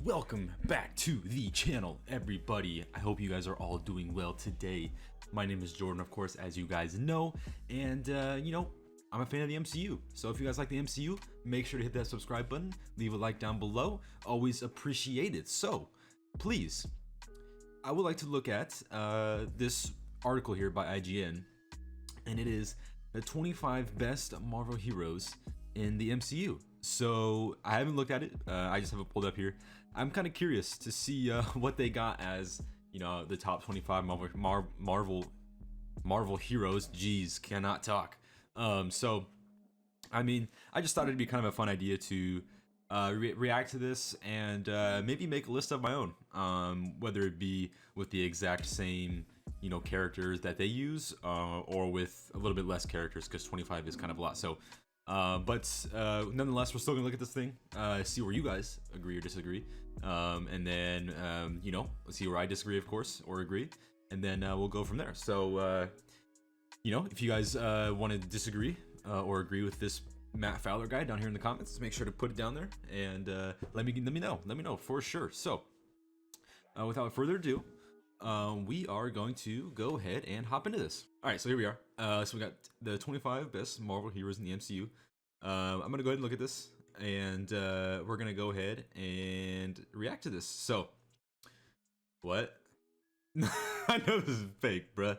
welcome back to the channel, everybody. I hope you guys are all doing well today. My name is Jordan, of course, as you guys know, and I'm a fan of the MCU. So if you guys like the MCU, make sure to hit that subscribe button, leave a like down below. Always appreciate it. So please, I would like to look at this article here by IGN, and it is the 25 best Marvel heroes in the MCU. So I haven't looked at it. I just have it pulled up here. I'm kind of curious to see what they got as, the top 25 Marvel heroes. Jeez, cannot talk. So I mean, I just thought it'd be kind of a fun idea to react to this and maybe make a list of my own, whether it be with the exact same characters that they use, or with a little bit less characters, because 25 is kind of a lot. So but nonetheless, we're still gonna look at this thing, see where you guys agree or disagree, and then let's see where I disagree, of course, or agree, and then we'll go from there. So if you guys want to disagree or agree with this Matt Fowler guy down here in the comments, make sure to put it down there and let me know for sure. So without further ado, we are going to go ahead and hop into this. All right, so here we are. So we got the 25 best Marvel heroes in the MCU. I'm gonna go ahead and look at this, and we're gonna go ahead and react to this. So, what? I know this is fake, bruh.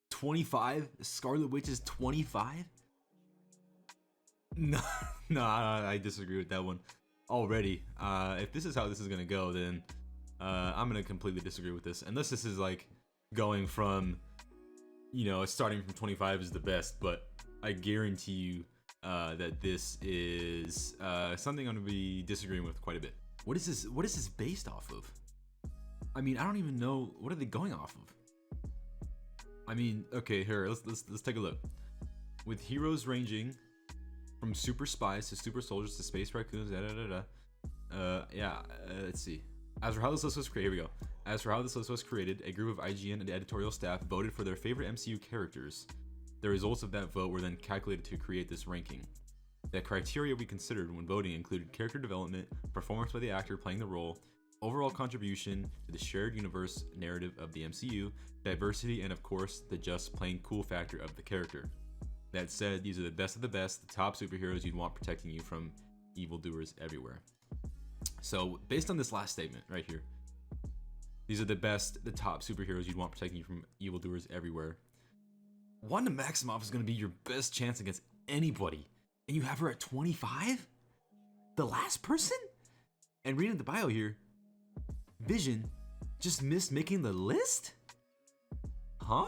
25? Scarlet Witch is 25? No, I disagree with that one already. If this is how this is gonna go, then I'm gonna completely disagree with this, unless this is like going from, starting from 25 is the best. But I guarantee you that this is something I'm gonna be disagreeing with quite a bit. What is this? What is this based off of? I mean, I don't even know. What are they going off of? I mean, okay, here, let's take a look. With heroes ranging from super spies to super soldiers to space raccoons, let's see. As for how this list was created, here we go. As for how this list was created, a group of IGN and editorial staff voted for their favorite MCU characters. The results of that vote were then calculated to create this ranking. The criteria we considered when voting included character development, performance by the actor playing the role, overall contribution to the shared universe narrative of the MCU, diversity, and of course, the just plain cool factor of the character. That said, these are the best, the top superheroes you'd want protecting you from evildoers everywhere. So, based on this last statement right here, these are the top superheroes you'd want protecting you from evildoers everywhere. Wanda Maximoff is going to be your best chance against anybody, and you have her at 25? The last person? And reading the bio here, Vision just missed making the list? Huh?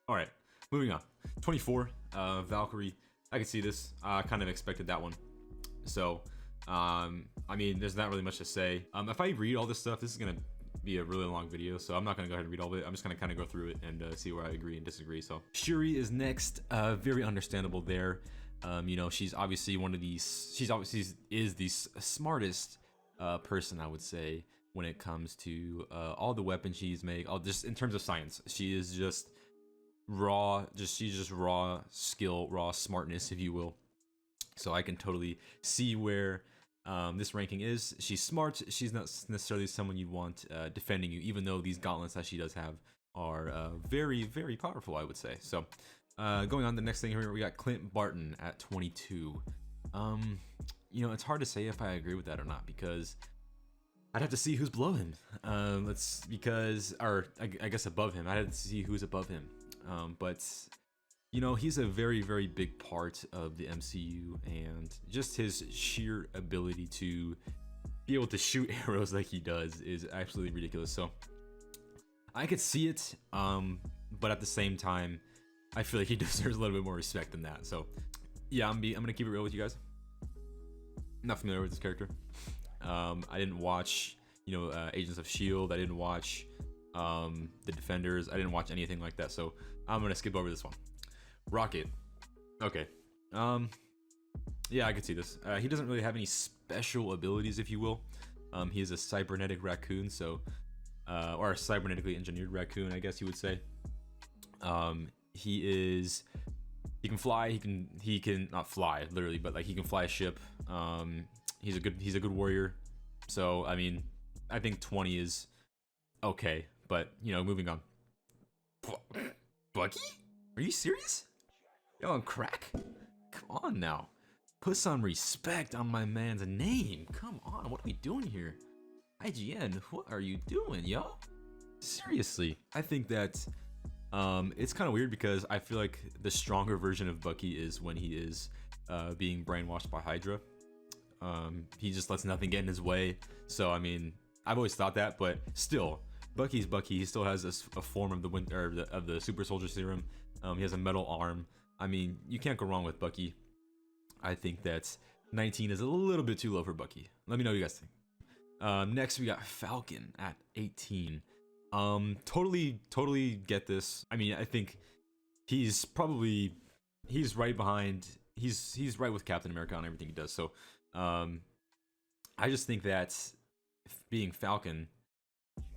Alright, moving on. 24, Valkyrie. I could see this. I kind of expected that one. So, I mean, there's not really much to say. If I read all this stuff, this is gonna be a really long video, so I'm not gonna go ahead and read all of it. I'm just gonna kind of go through it and see where I agree and disagree. So Shuri is next. Very understandable there. She's obviously one of these. She's obviously is the smartest person, I would say, when it comes to all the weapons she's made. All just in terms of science, she is just raw. She's just raw skill, raw smartness, if you will. So I can totally see where this ranking is. She's smart. She's not necessarily someone you'd want defending you, even though these gauntlets that she does have are very, very powerful, I would say. So going on to the next thing here, we got Clint Barton at 22. It's hard to say if I agree with that or not, because I'd have to see who's below him. I guess above him. I'd have to see who's above him. But he's a very, very big part of the MCU, and just his sheer ability to be able to shoot arrows like he does is absolutely ridiculous. So I could see it, but at the same time, I feel like he deserves a little bit more respect than that. So yeah, I'm gonna keep it real with you guys. I'm not familiar with this character. I didn't watch, Agents of S.H.I.E.L.D. I didn't watch The Defenders. I didn't watch anything like that. So I'm gonna skip over this one. Rocket. Okay. Yeah, I could see this. He doesn't really have any special abilities, if you will. He is a cybernetic raccoon, so or a cybernetically engineered raccoon, I guess you would say. He can fly. He can not fly literally, but like he can fly a ship. He's a good warrior. So I mean, I think 20 is okay, but you know, moving on. Bucky? Are you serious? You're on crack? Come on now. Put some respect on my man's name. Come on, what are we doing here? IGN, what are you doing, yo? Seriously, I think that it's kind of weird because I feel like the stronger version of Bucky is when he is being brainwashed by Hydra. He just lets nothing get in his way. So I mean, I've always thought that, but still, Bucky's Bucky. He still has a form of the super soldier serum. He has a metal arm. I mean, you can't go wrong with Bucky. I think that 19 is a little bit too low for Bucky. Let me know what you guys think. Next, we got Falcon at 18. Totally get this. I mean, I think he's right behind. He's right with Captain America on everything he does. So, I just think that being Falcon,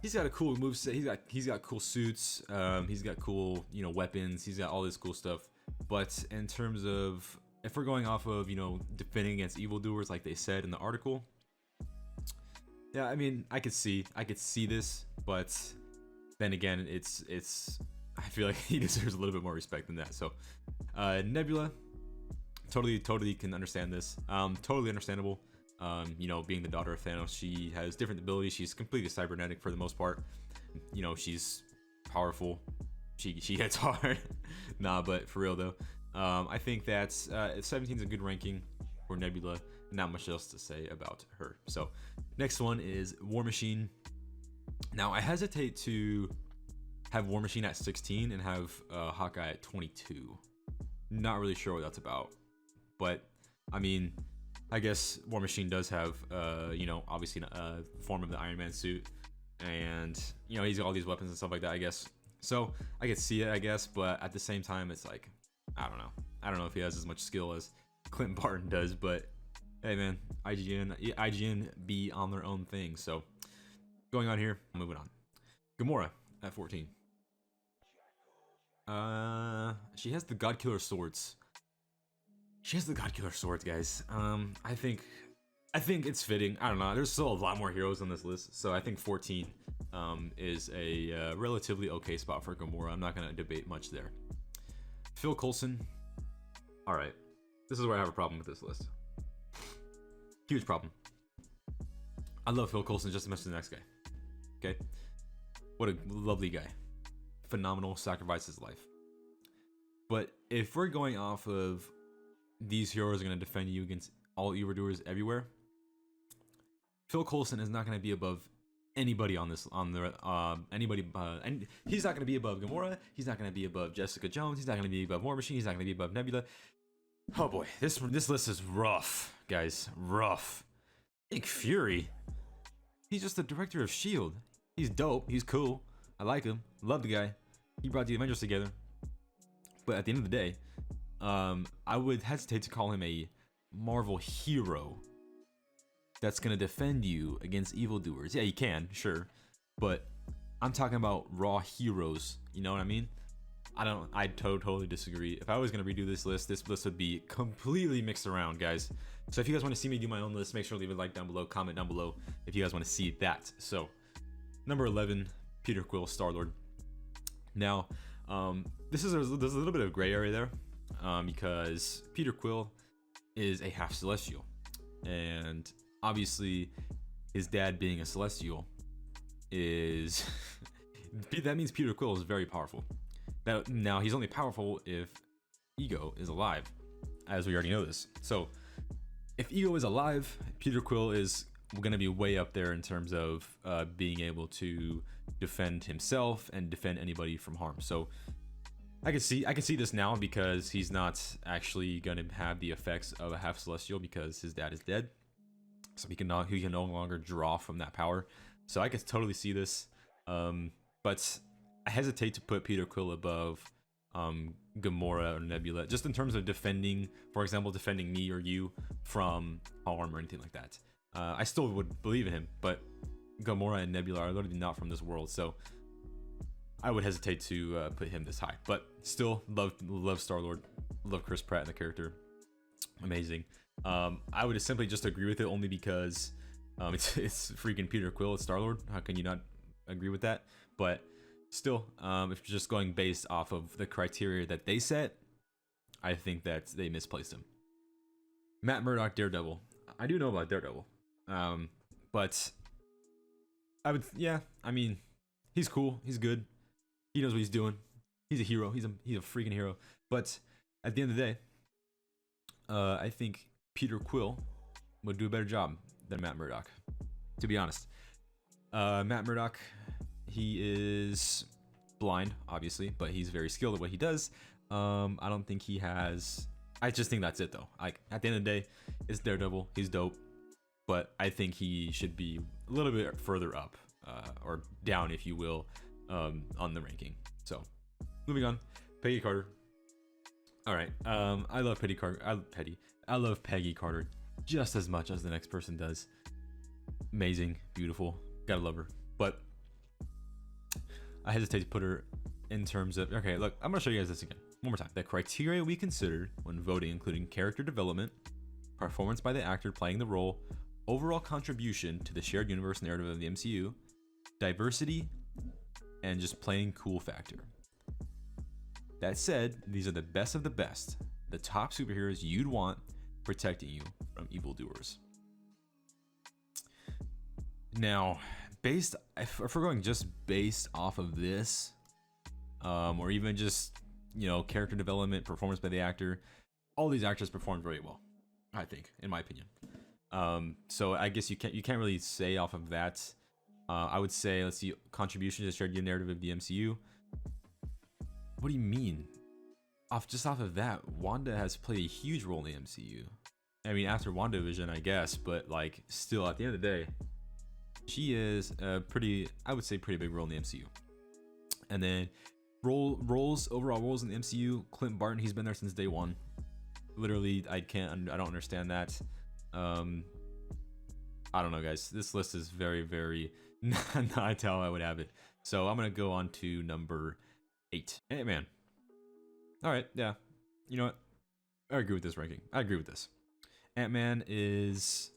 he's got a cool moveset. He's got cool suits. He's got cool weapons. He's got all this cool stuff. But in terms of if we're going off of defending against evildoers like they said in the article, yeah, I mean I could see this, but then again it's I feel like he deserves a little bit more respect than that. So Nebula, totally can understand this. Totally understandable. Being the daughter of Thanos, she has different abilities. She's completely cybernetic for the most part. She's powerful. She hits hard. Nah, but for real though, I think that 17 is a good ranking for Nebula. Not much else to say about her. So next one is War Machine. Now I hesitate to have War Machine at 16 and have Hawkeye at 22. Not really sure what that's about, but I mean, I guess War Machine does have obviously a form of the Iron Man suit, and he's got all these weapons and stuff like that, I guess. So I could see it, I guess, but at the same time, it's like I don't know if he has as much skill as Clint Barton does, but hey man, IGN be on their own thing. So going on here, moving on. Gamora at 14. She has the God Killer swords. Guys. I think it's fitting. I don't know. There's still a lot more heroes on this list, so I think 14 is a relatively okay spot for Gamora. I'm not gonna debate much there. Phil Coulson. All right, this is where I have a problem with this list. Huge problem. I love Phil Coulson just as much as the next guy. Okay, what a lovely guy. Phenomenal, sacrificed his life. But if we're going off of these heroes are going to defend you against all evildoers everywhere, Phil Coulson is not going to be above anybody and he's not going to be above Gamora. He's not going to be above Jessica Jones. He's not going to be above War Machine. He's not going to be above Nebula. Oh boy, this list is rough, guys. Rough. Nick Fury. He's just the director of S.H.I.E.L.D. He's dope. He's cool. I like him. Love the guy. He brought the Avengers together. But at the end of the day, I would hesitate to call him a Marvel hero that's gonna defend you against evildoers. Yeah, you can, sure, but I'm talking about raw heroes. You know what I mean? I totally disagree. If I was gonna redo this list would be completely mixed around, guys. So if you guys want to see me do my own list, make sure to leave a like down below, comment down below if you guys want to see that. So number 11, Peter Quill, Star-Lord. Now, there's a little bit of gray area there. Because Peter Quill is a half Celestial, and obviously his dad being a Celestial is that means Peter Quill is very powerful. Now he's only powerful if Ego is alive, as we already know this. So if Ego is alive, Peter Quill is going to be way up there in terms of being able to defend himself and defend anybody from harm. So I can see this now because he's not actually gonna have the effects of a half Celestial because his dad is dead, so he can no longer draw from that power. So I can totally see this, but I hesitate to put Peter Quill above Gamora or Nebula, just in terms of defending, for example, defending me or you from harm or anything like that. I still would believe in him, but Gamora and Nebula are literally not from this world, so I would hesitate to put him this high, but still love Star-Lord, love Chris Pratt and the character, amazing. I would simply just agree with it only because It's freaking Peter Quill, it's Star-Lord. How can you not agree with that? But still, if you're just going based off of the criteria that they set, I think that they misplaced him. Matt Murdock, Daredevil. I do know about Daredevil, but I would, yeah. I mean, he's cool. He's good. He knows what he's doing. He's a hero. He's a freaking hero. But at the end of the day, I think Peter Quill would do a better job than Matt Murdock, to be honest. Matt Murdock, he is blind, obviously, but he's very skilled at what he does. I don't think he has. I just think that's it, though. Like, at the end of the day, it's Daredevil. He's dope, but I think he should be a little bit further up, or down, if you will, on the ranking. So, moving on, Peggy Carter. All right, I love Peggy Carter. I love Peggy Carter just as much as the next person does. Amazing, beautiful, gotta love her. But I hesitate to put her in terms of, okay, look, I'm gonna show you guys this again one more time. The criteria we considered when voting, including character development, performance by the actor playing the role, overall contribution to the shared universe narrative of the MCU, diversity, and just plain cool factor. That said, these are the best of the best, the top superheroes you'd want protecting you from evildoers. Now, if we're going just based off of this, or even just, character development, performance by the actor, all these actors performed very well, I think, in my opinion. So I guess you can't really say off of that. I would say, let's see, contribution to the shared narrative of the MCU. What do you mean? Off of that, Wanda has played a huge role in the MCU. I mean, after WandaVision, I guess, but like, still, at the end of the day, she is a pretty big role in the MCU. And then overall roles in the MCU, Clint Barton, he's been there since day one. Literally, I don't understand that. I don't know, guys. This list is very, very not how I would have it. So I'm gonna go on to number 8. AntMan. All right, yeah. You know what? I agree with this ranking. I agree with this. AntMan is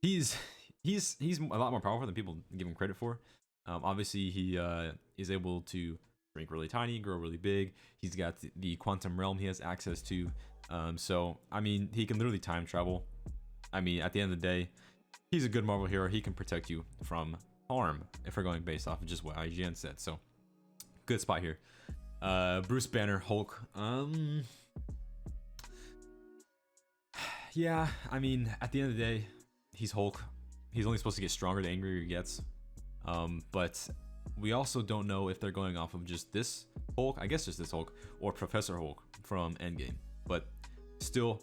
he's a lot more powerful than people give him credit for. Obviously, he is able to shrink really tiny, grow really big. He's got the quantum realm he has access to. So, I mean, he can literally time travel. I mean, at the end of the day, he's a good Marvel hero. He can protect you from harm, if we're going based off of just what IGN said. So, good spot here. Bruce Banner, Hulk. Yeah, I mean, at the end of the day, he's Hulk. He's only supposed to get stronger the angrier he gets. But we also don't know if they're going off of just this Hulk, I guess just this Hulk, or Professor Hulk from Endgame. But still,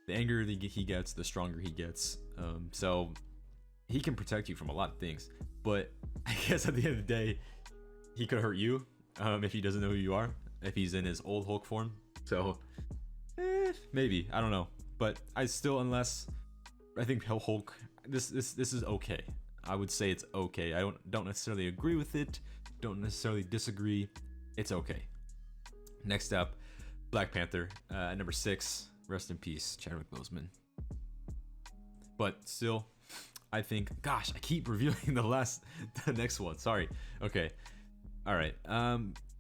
the angrier he gets, the stronger he gets. So he can protect you from a lot of things. But I guess at the end of the day, he could hurt you if he doesn't know who you are, if he's in his old Hulk form. So maybe, I don't know. But I think Hulk, this is okay. I would say it's okay. I don't necessarily agree with it, don't necessarily disagree. It's okay. Next up, Black Panther, number 6. Rest in peace, Chadwick Boseman. But still, I think, gosh, I keep reviewing the next one. Sorry. Okay. All right.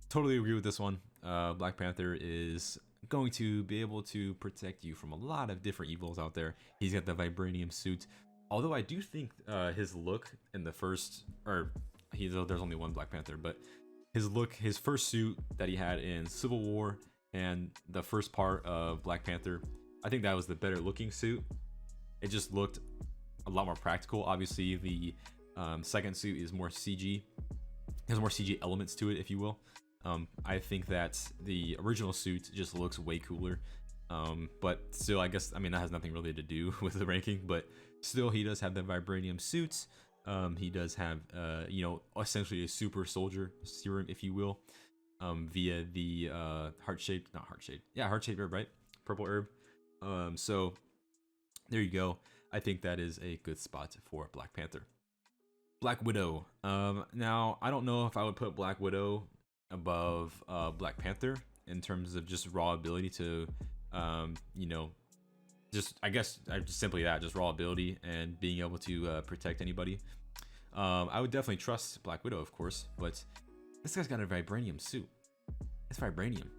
Totally agree with this one. Black Panther is going to be able to protect you from a lot of different evils out there. He's got the vibranium suit. Although I do think his look in the first, there's only one Black Panther, but his first suit that he had in Civil War and the first part of Black Panther, I think that was the better looking suit. It just looked a lot more practical. Obviously, the second suit is more CG. There's more CG elements to it, if you will. I think that the original suit just looks way cooler. But still, I guess, I mean, that has nothing really to do with the ranking, but still, he does have the vibranium suit. He does have, essentially a super soldier serum, if you will, via the heart-shaped herb, right? Purple herb. So there you go. I think that is a good spot for Black Panther. Black Widow. Now, I don't know if I would put Black Widow above Black Panther in terms of just raw ability to, just I guess just simply that, just raw ability and being able to protect anybody. I would definitely trust Black Widow, of course, but this guy's got a vibranium suit. It's vibranium.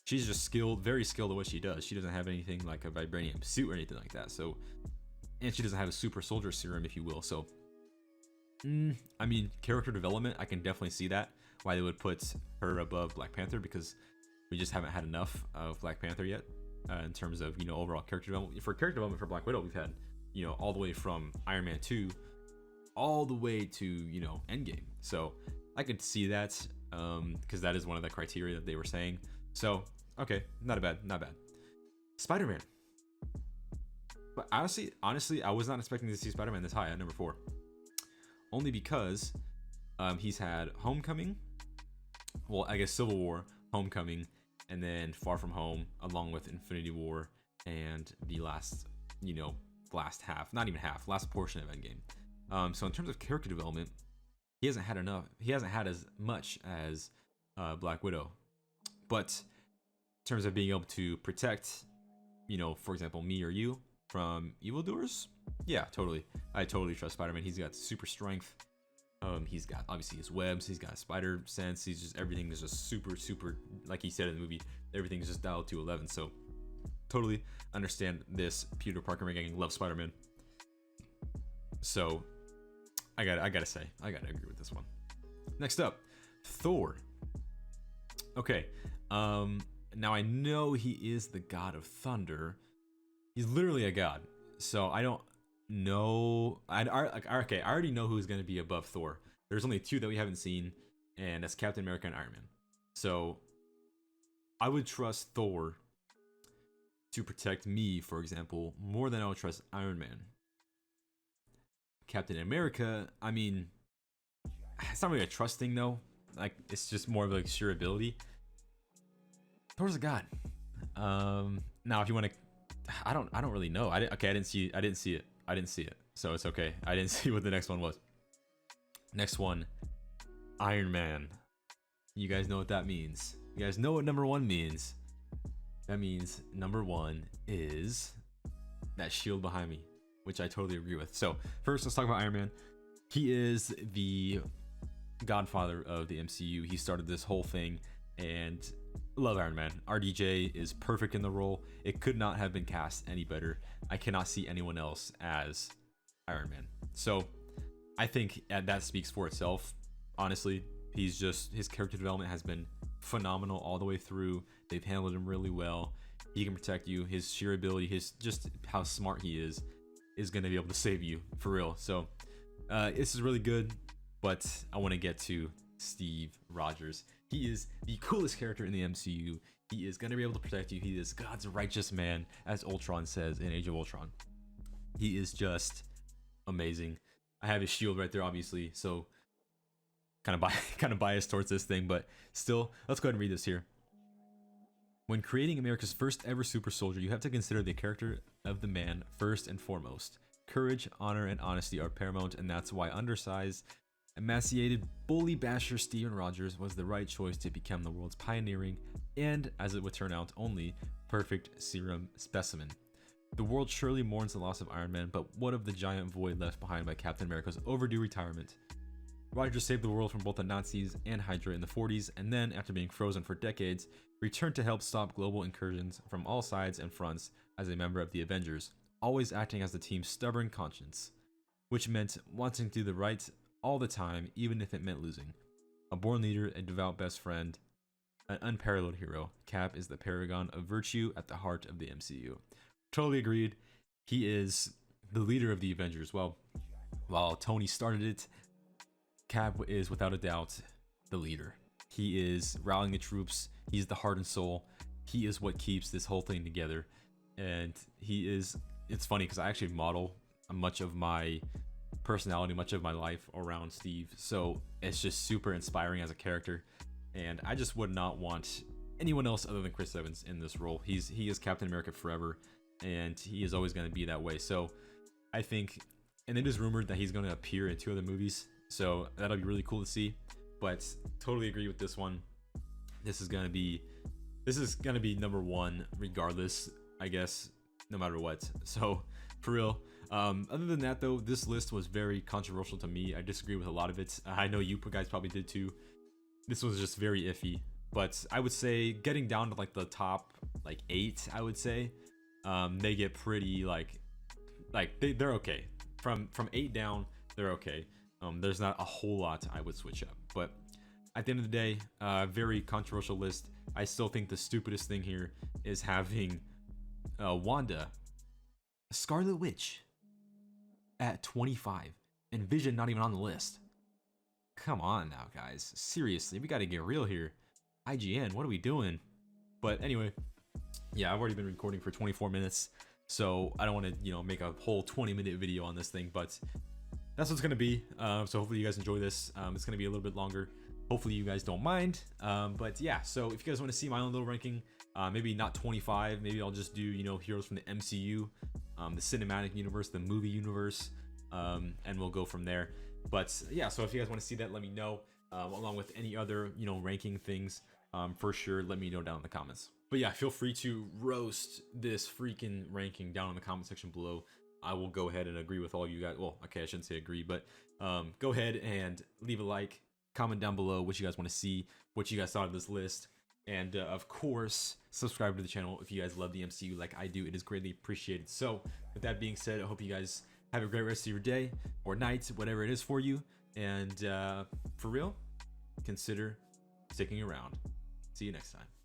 She's just skilled, very skilled at what she does. She doesn't have anything like a vibranium suit or anything like that. So, and she doesn't have a super soldier serum, if you will. So, I mean, character development, I can definitely see that why they would put her above Black Panther, because we just haven't had enough of Black Panther yet in terms of, you know, overall character development. For character development for Black Widow, we've had, you know, all the way from Iron Man 2 all the way to, you know, Endgame. So I could see that because that is one of the criteria that they were saying. So okay, not bad. SpiderMan. But honestly, I was not expecting to see SpiderMan this high at number 4. Only because he's had Homecoming, well, I guess Civil War, Homecoming, and then Far From Home, along with Infinity War and the last half, not even half, last portion of Endgame. So in terms of character development, he hasn't had enough. He hasn't had as much as Black Widow. But in terms of being able to protect, you know, for example, me or you from evildoers, yeah, totally. I totally trust Spider-Man. He's got super strength. He's got obviously his webs. He's got spider sense. He's just, everything is just super, like he said in the movie, everything is just dialed to 11. So totally understand this. Peter Parker gang loves Spider-Man. So I gotta agree with this one. Next up, Thor. Okay, now I know he is the god of thunder. He's literally a god. So I don't know. I already know who's gonna be above Thor. There's only 2 that we haven't seen, and that's Captain America and Iron Man. So I would trust Thor to protect me, for example, more than I would trust Iron Man. Captain America, I mean, it's not really a trust thing though. Like, it's just more of like sheer ability. Thor's a god. Now if you want to, I don't really know. I didn't see it. So it's okay. I didn't see what the next one was. Next one, Iron Man. You guys know what that means. You guys know what number 1 means. That means number 1 is that shield behind me, which I totally agree with. So first, let's talk about Iron Man. He is the godfather of the MCU. He started this whole thing, and love Iron Man. RDJ is perfect in the role. It could not have been cast any better. I cannot see anyone else as Iron Man. So I think that speaks for itself. Honestly, his character development has been phenomenal all the way through. They've handled him really well. He can protect you. His sheer ability, his just how smart he is going to be able to save you for real. So this is really good, but I want to get to Steve Rogers. He is the coolest character in the MCU. He is going to be able to protect you. He is God's righteous man, as Ultron says in Age of Ultron. He is just amazing. I have his shield right there, obviously, so kind of biased towards this thing, but still, let's go ahead and read this here. When creating America's first ever super soldier, you have to consider the character of the man first and foremost. Courage, honor, and honesty are paramount, and that's why undersized, emaciated bully basher Steven Rogers was the right choice to become the world's pioneering, and as it would turn out, only perfect serum specimen. The world surely mourns the loss of Iron Man, but what of the giant void left behind by Captain America's overdue retirement? Rogers saved the world from both the Nazis and Hydra in the 40s, and then, after being frozen for decades, returned to help stop global incursions from all sides and fronts as a member of the Avengers, always acting as the team's stubborn conscience, which meant wanting to do the right all the time, even if it meant losing. A born leader, a devout best friend, an unparalleled hero, Cap is the paragon of virtue at the heart of the MCU. Totally agreed. He is the leader of the Avengers. Well, while Tony started it, Cap is without a doubt the leader. He is rallying the troops. He's the heart and soul. He is what keeps this whole thing together. And it's funny because I actually model much of my personality, much of my life around Steve. So it's just super inspiring as a character. And I just would not want anyone else other than Chris Evans in this role. He is Captain America forever, and he is always going to be that way. So I think, and it is rumored that he's going to appear in 2 other movies. So that'll be really cool to see. But totally agree with this one. This is gonna be number 1 regardless. I guess, no matter what. So for real. Other than that though, this list was very controversial to me. I disagree with a lot of it. I know you guys probably did too. This was just very iffy. But I would say getting down to like the top like 8, I would say, they get pretty like they're okay. From 8 down, they're okay. There's not a whole lot I would switch up. But at the end of the day, very controversial list. I still think the stupidest thing here is having Wanda, Scarlet Witch at 25, and Vision not even on the list. Come on now, guys. Seriously, we gotta get real here. IGN, what are we doing? But anyway, yeah, I've already been recording for 24 minutes, so I don't want to, make a whole 20-minute video on this thing, but that's what it's gonna be. So hopefully you guys enjoy this. It's gonna be a little bit longer. Hopefully you guys don't mind. But yeah, so if you guys want to see my own little ranking, maybe not 25, maybe I'll just do, heroes from the MCU, the cinematic universe, the movie universe, and we'll go from there. But yeah, so if you guys want to see that, let me know, along with any other, ranking things, for sure, let me know down in the comments. But yeah, feel free to roast this freaking ranking down in the comment section below. I will go ahead and agree with all you guys. Well, okay, I shouldn't say agree, but go ahead and leave a like, comment down below what you guys want to see, what you guys thought of this list, and of course, subscribe to the channel if you guys love the MCU like I do. It is greatly appreciated. So with that being said, I hope you guys have a great rest of your day or night, whatever it is for you. And for real, consider sticking around. See you next time.